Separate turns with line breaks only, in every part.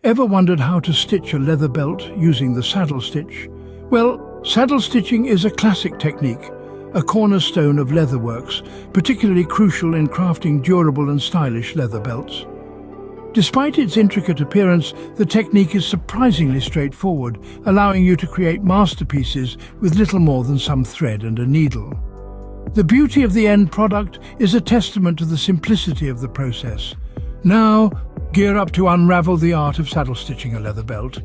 Ever wondered how to stitch a leather belt using the saddle stitch? Well, saddle stitching is a classic technique, a cornerstone of leatherworks, particularly crucial in crafting durable and stylish leather belts. Despite its intricate appearance, the technique is surprisingly straightforward, allowing you to create masterpieces with little more than some thread and a needle. The beauty of the end product is a testament to the simplicity of the process. Now, gear up to unravel the art of saddle stitching a leather belt.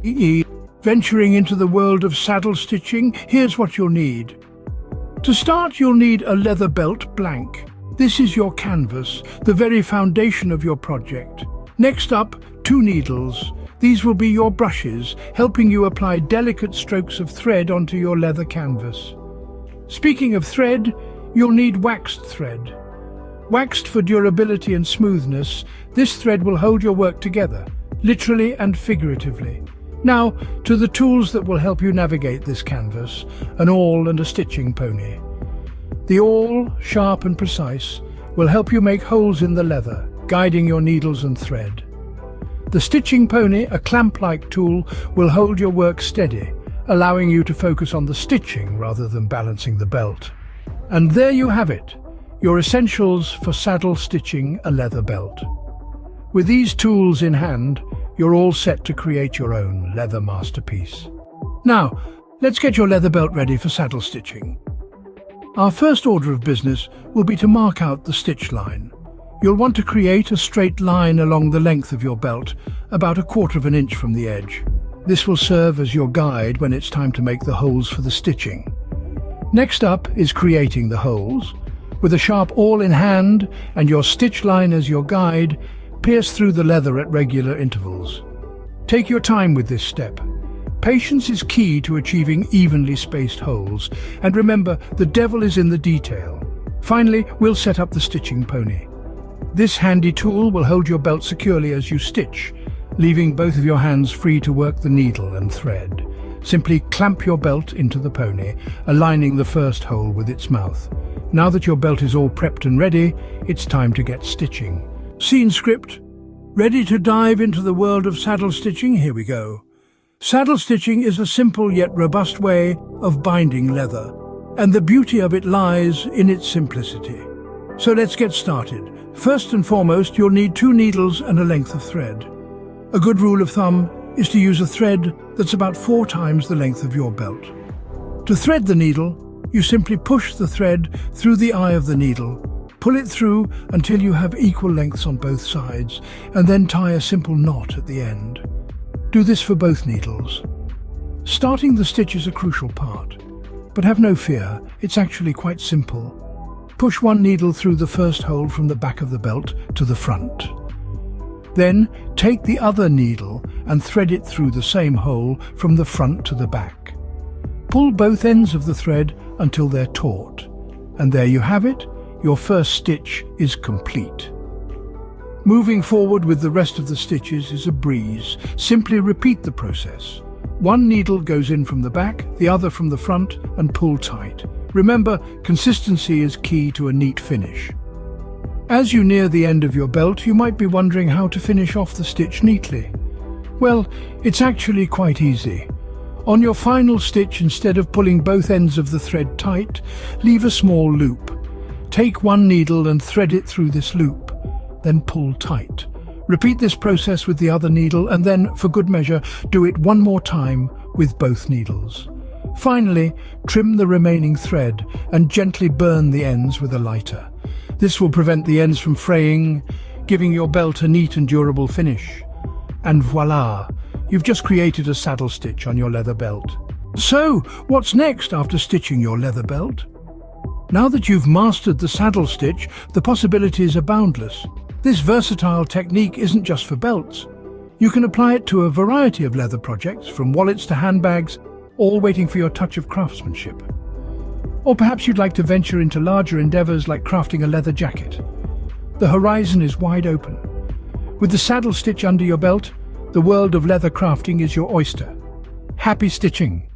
Venturing into the world of saddle stitching, here's what you'll need. To start, you'll need a leather belt blank. This is your canvas, the very foundation of your project. Next up, 2 needles. These will be your brushes, helping you apply delicate strokes of thread onto your leather canvas. Speaking of thread, you'll need waxed thread. Waxed for durability and smoothness, this thread will hold your work together, literally and figuratively. Now, to the tools that will help you navigate this canvas, an awl and a stitching pony. The awl, sharp and precise, will help you make holes in the leather, guiding your needles and thread. The stitching pony, a clamp-like tool, will hold your work steady, allowing you to focus on the stitching rather than balancing the belt. And there you have it, your essentials for saddle stitching a leather belt. With these tools in hand, you're all set to create your own leather masterpiece. Now, let's get your leather belt ready for saddle stitching. Our first order of business will be to mark out the stitch line. You'll want to create a straight line along the length of your belt, about 1/4 inch from the edge. This will serve as your guide when it's time to make the holes for the stitching. Next up is creating the holes. With a sharp awl in hand and your stitch line as your guide, pierce through the leather at regular intervals. Take your time with this step. Patience is key to achieving evenly spaced holes, and remember, the devil is in the detail. Finally, we'll set up the stitching pony. This handy tool will hold your belt securely as you stitch, leaving both of your hands free to work the needle and thread. Simply clamp your belt into the pony, aligning the first hole with its mouth. Now that your belt is all prepped and ready, it's time to get stitching. Scene script. Ready to dive into the world of saddle stitching? Here we go. Saddle stitching is a simple yet robust way of binding leather, and the beauty of it lies in its simplicity. So let's get started. First and foremost, you'll need 2 needles and a length of thread. A good rule of thumb is to use a thread that's about 4 times the length of your belt. To thread the needle, you simply push the thread through the eye of the needle, pull it through until you have equal lengths on both sides, and then tie a simple knot at the end. Do this for both needles. Starting the stitch is a crucial part, but have no fear, it's actually quite simple. Push one needle through the first hole from the back of the belt to the front. Then take the other needle and thread it through the same hole from the front to the back. Pull both ends of the thread until they're taut. And there you have it, your first stitch is complete. Moving forward with the rest of the stitches is a breeze. Simply repeat the process. One needle goes in from the back, the other from the front, and pull tight. Remember, consistency is key to a neat finish. As you near the end of your belt, you might be wondering how to finish off the stitch neatly. Well, it's actually quite easy. On your final stitch, instead of pulling both ends of the thread tight, leave a small loop. Take one needle and thread it through this loop, then pull tight. Repeat this process with the other needle, and then, for good measure, do it one more time with both needles. Finally, trim the remaining thread and gently burn the ends with a lighter. This will prevent the ends from fraying, giving your belt a neat and durable finish. And voila! You've just created a saddle stitch on your leather belt. So, what's next after stitching your leather belt? Now that you've mastered the saddle stitch, the possibilities are boundless. This versatile technique isn't just for belts. You can apply it to a variety of leather projects, from wallets to handbags, all waiting for your touch of craftsmanship. Or perhaps you'd like to venture into larger endeavors like crafting a leather jacket. The horizon is wide open. With the saddle stitch under your belt, the world of leather crafting is your oyster. Happy stitching!